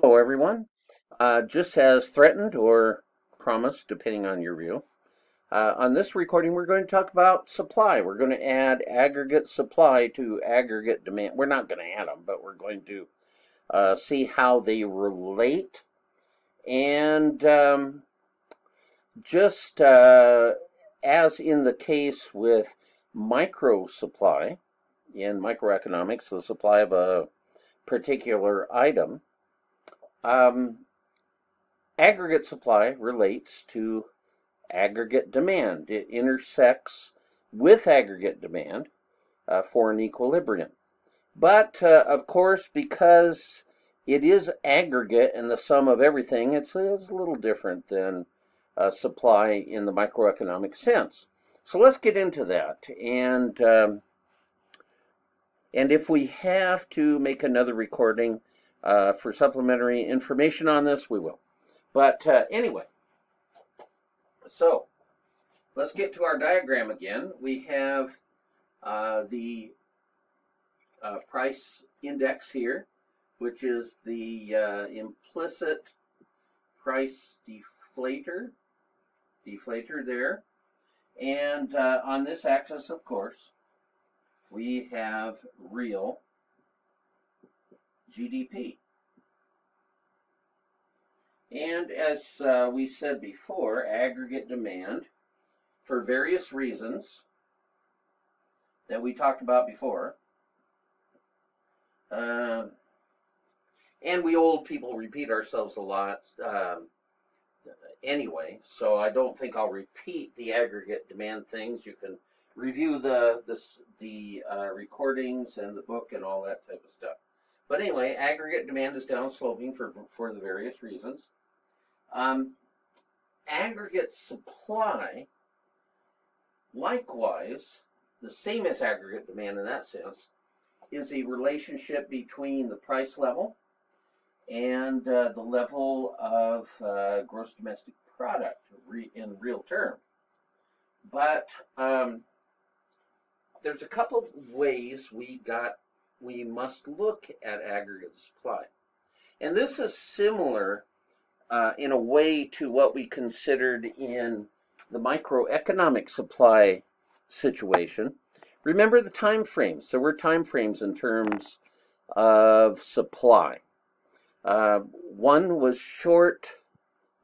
Hello, everyone. Just as threatened or promised, depending on your view, on this recording, we're going to talk about supply. We're going to add aggregate supply to aggregate demand. We're not going to add them, but we're going to see how they relate. And just as in the case with micro supply, in microeconomics, the supply of a particular item, aggregate supply relates to aggregate demand. It intersects with aggregate demand for an equilibrium. But, of course, because it is aggregate and the sum of everything, it's a little different than supply in the microeconomic sense. So let's get into that. And if we have to make another recording for supplementary information on this, we will. But anyway, so let's get to our diagram again. We have the price index here, which is the implicit price deflator there. And on this axis, of course, we have real GDP. And as we said before, aggregate demand, for various reasons that we talked about before, and we old people repeat ourselves a lot anyway, so I don't think I'll repeat the aggregate demand things. You can review the recordings and the book and all that type of stuff. But anyway, aggregate demand is downsloping for the various reasons. Aggregate supply, likewise, the same as aggregate demand in that sense, is a relationship between the price level and the level of gross domestic product in real terms. But there's a couple of ways we must look at aggregate supply. And this is similar in a way to what we considered in the microeconomic supply situation. Remember the time frames. There were time frames in terms of supply. One was short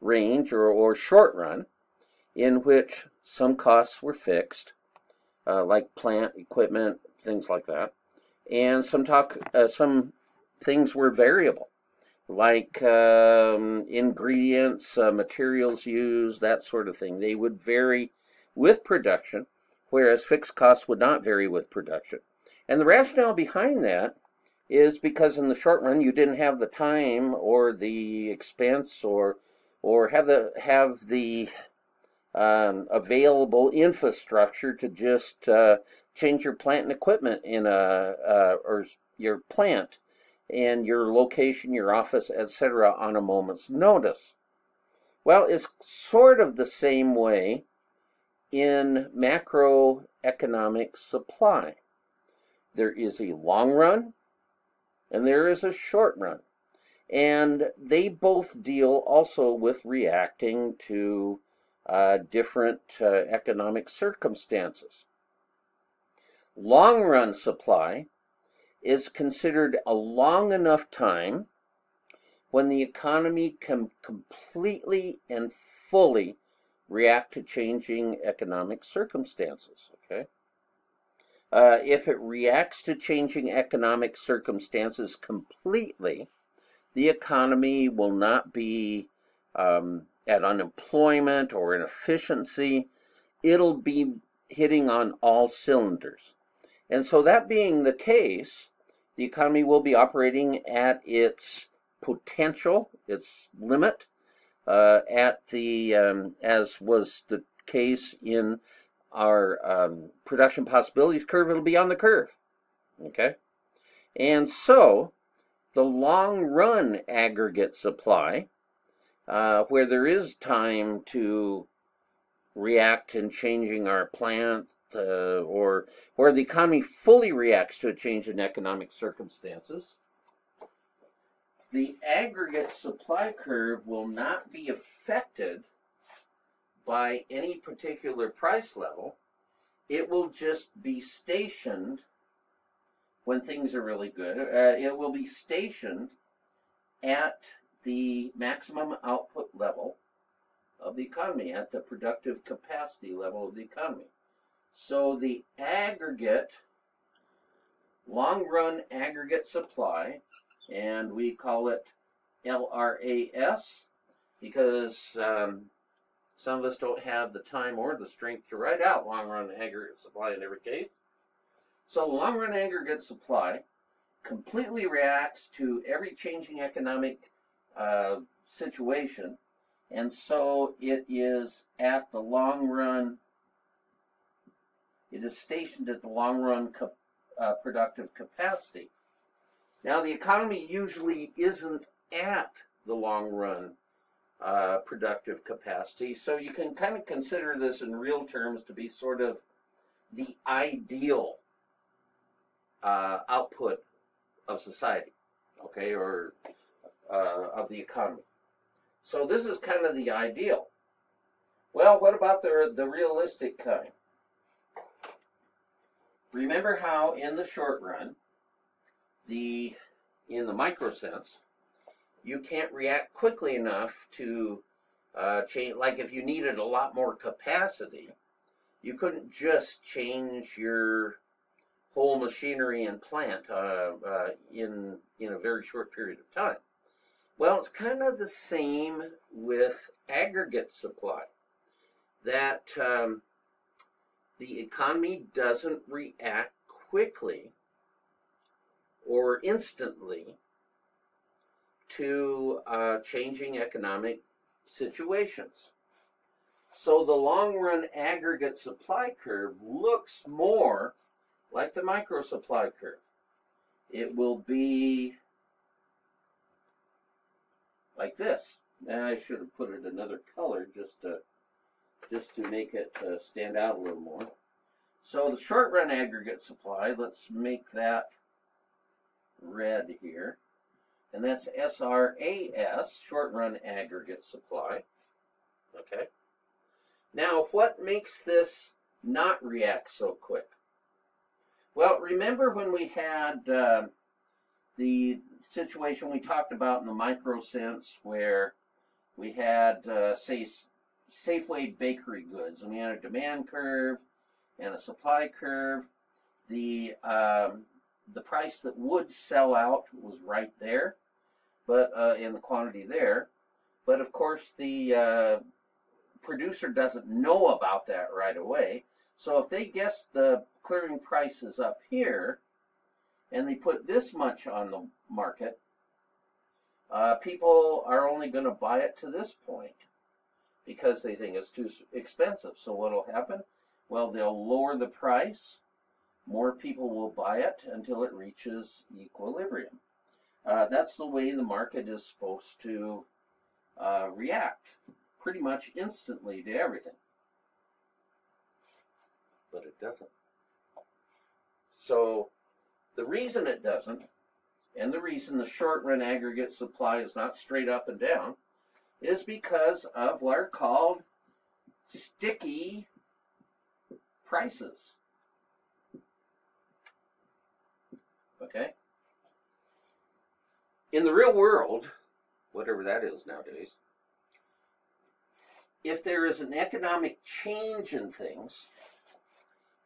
range or short run, in which some costs were fixed, like plant, equipment, things like that. And some things were variable, like ingredients, materials used, that sort of thing. They would vary with production, whereas fixed costs would not vary with production. And the rationale behind that is because in the short run you didn't have the time or the expense or have the available infrastructure to just change your plant and equipment in or your plant and your location, your office, etc. on a moment's notice. Well, it's sort of the same way in macroeconomic supply. There is a long run and there is a short run. And they both deal also with reacting to different economic circumstances. Long run supply is considered a long enough time when the economy can completely and fully react to changing economic circumstances. Okay? If it reacts to changing economic circumstances completely, the economy will not be at unemployment or inefficiency. It'll be hitting on all cylinders. And so that being the case, the economy will be operating at its potential, its limit, at the, as was the case in our production possibilities curve, it'll be on the curve. Okay? And so the long run aggregate supply, where there is time to react in changing our plant, or where the economy fully reacts to a change in economic circumstances, the aggregate supply curve will not be affected by any particular price level. It will just be stationed when things are really good. It will be stationed at the maximum output level of the economy, at the productive capacity level of the economy. So the aggregate, long-run aggregate supply, and we call it LRAS because some of us don't have the time or the strength to write out long-run aggregate supply in every case. So long-run aggregate supply completely reacts to every changing economic situation, and so it is at the long run, it is stationed at the long run productive capacity. Now the economy usually isn't at the long run productive capacity, so you can kind of consider this in real terms to be sort of the ideal output of society, okay, or of the economy. So this is kind of the ideal. Well, what about the realistic kind? Remember how in the short run, in the micro sense, you can't react quickly enough to change. Like if you needed a lot more capacity, you couldn't just change your whole machinery and plant in a very short period of time. Well, it's kind of the same with aggregate supply, that the economy doesn't react quickly or instantly to changing economic situations. So the long-run aggregate supply curve looks more like the micro supply curve. It will be like this. Now I should have put it another color just to make it stand out a little more. So the short run aggregate supply, let's make that red here. And that's SRAS, short run aggregate supply. Okay. Now what makes this not react so quick? Well, remember when we had the situation we talked about in the micro sense where we had, say, Safeway bakery goods, and we had a demand curve and a supply curve. The price that would sell out was right there, but in the quantity there. But of course, the producer doesn't know about that right away. So if they guess the clearing price is up here, and they put this much on the market, people are only going to buy it to this point because they think it's too expensive. So what will happen? Well, they'll lower the price. More people will buy it until it reaches equilibrium. That's the way the market is supposed to react pretty much instantly to everything. But it doesn't. So the reason it doesn't, and the reason the short run aggregate supply is not straight up and down, is because of what are called sticky prices. Okay? In the real world, whatever that is nowadays, if there is an economic change in things,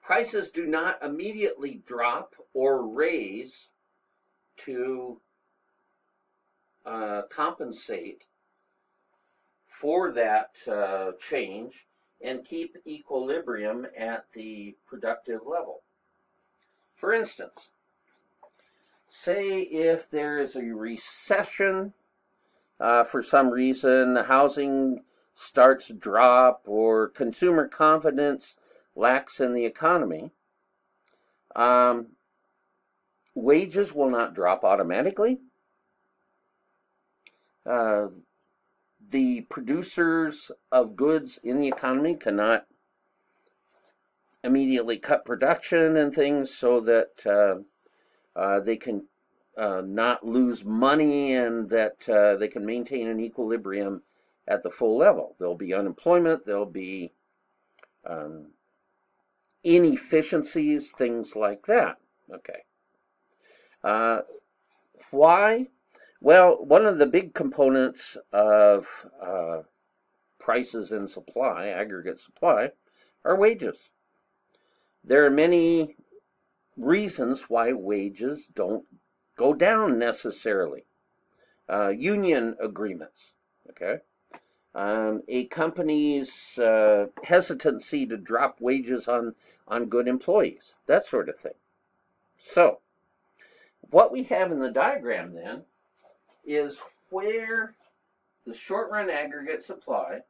prices do not immediately drop or raise to compensate for that change and keep equilibrium at the productive level. For instance, say if there is a recession for some reason, housing starts to drop or consumer confidence lacks in the economy, wages will not drop automatically. The producers of goods in the economy cannot immediately cut production and things so that they can not lose money, and that they can maintain an equilibrium at the full level. There'll be unemployment, there'll be inefficiencies, things like that. Okay. Why? Well, one of the big components of prices and supply, aggregate supply, are wages. There are many reasons why wages don't go down necessarily. Union agreements, okay? A company's hesitancy to drop wages on good employees, that sort of thing. So, what we have in the diagram then is where the short-run aggregate supply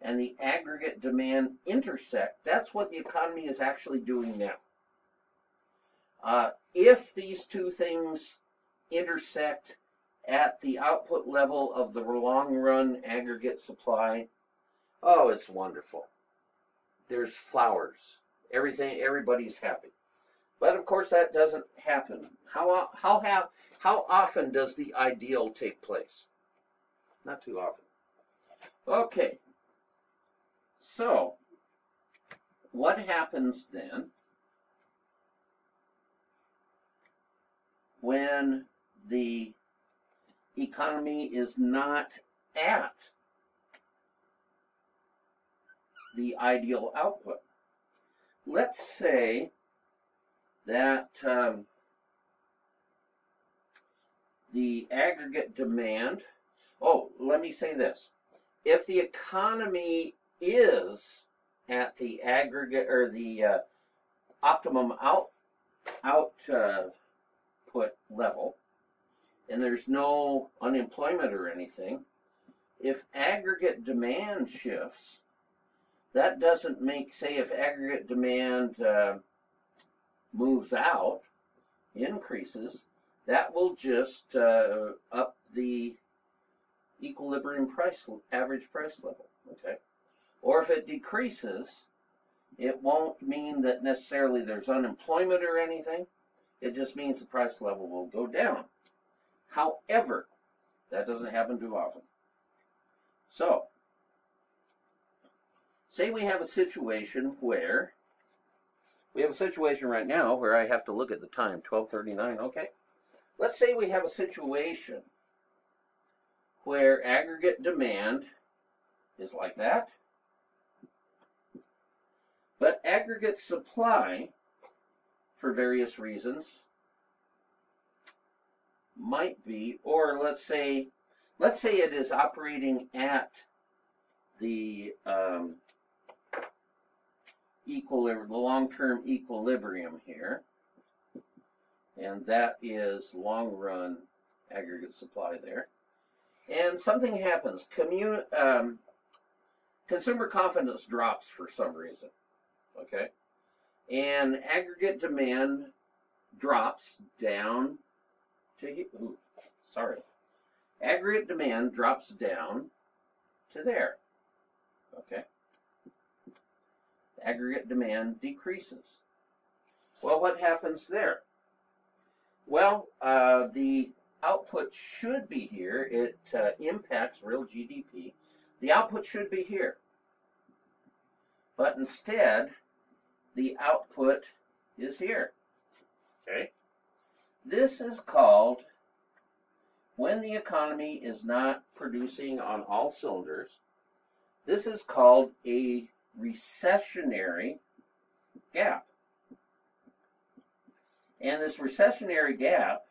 and the aggregate demand intersect. That's what the economy is actually doing now. If these two things intersect at the output level of the long-run aggregate supply, oh, it's wonderful. There's flowers. Everybody's happy. But of course, that doesn't happen. How often does the ideal take place? Not too often. Okay. So, what happens then when the economy is not at the ideal output? Let's say that the aggregate demand, let me say this. If the economy is at the aggregate or the optimum output level, and there's no unemployment or anything, if aggregate demand shifts, that doesn't make, say, if aggregate demand moves out, increases, that will just up the equilibrium price, average price level, okay? Or if it decreases, it won't mean that necessarily there's unemployment or anything. It just means the price level will go down. However, that doesn't happen too often. So, say we have a situation where, right now where I have to look at the time, 12:39, okay? Let's say we have a situation where aggregate demand is like that, but aggregate supply, for various reasons, might be, or let's say it is operating at the long-term equilibrium here, and that is long-run aggregate supply there. And something happens. Consumer confidence drops for some reason, okay? And aggregate demand drops down to, aggregate demand drops down to there, okay? Aggregate demand decreases. Well, what happens there? Well, the output should be here. It impacts real GDP. The output should be here. But instead, the output is here. Okay? This is called, when the economy is not producing on all cylinders, this is called a recessionary gap. And this recessionary gap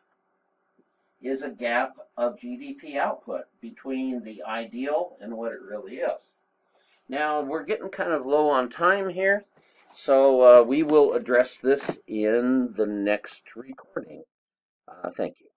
is a gap of GDP output between the ideal and what it really is. Now, we're getting kind of low on time here, so we will address this in the next recording. Thank you.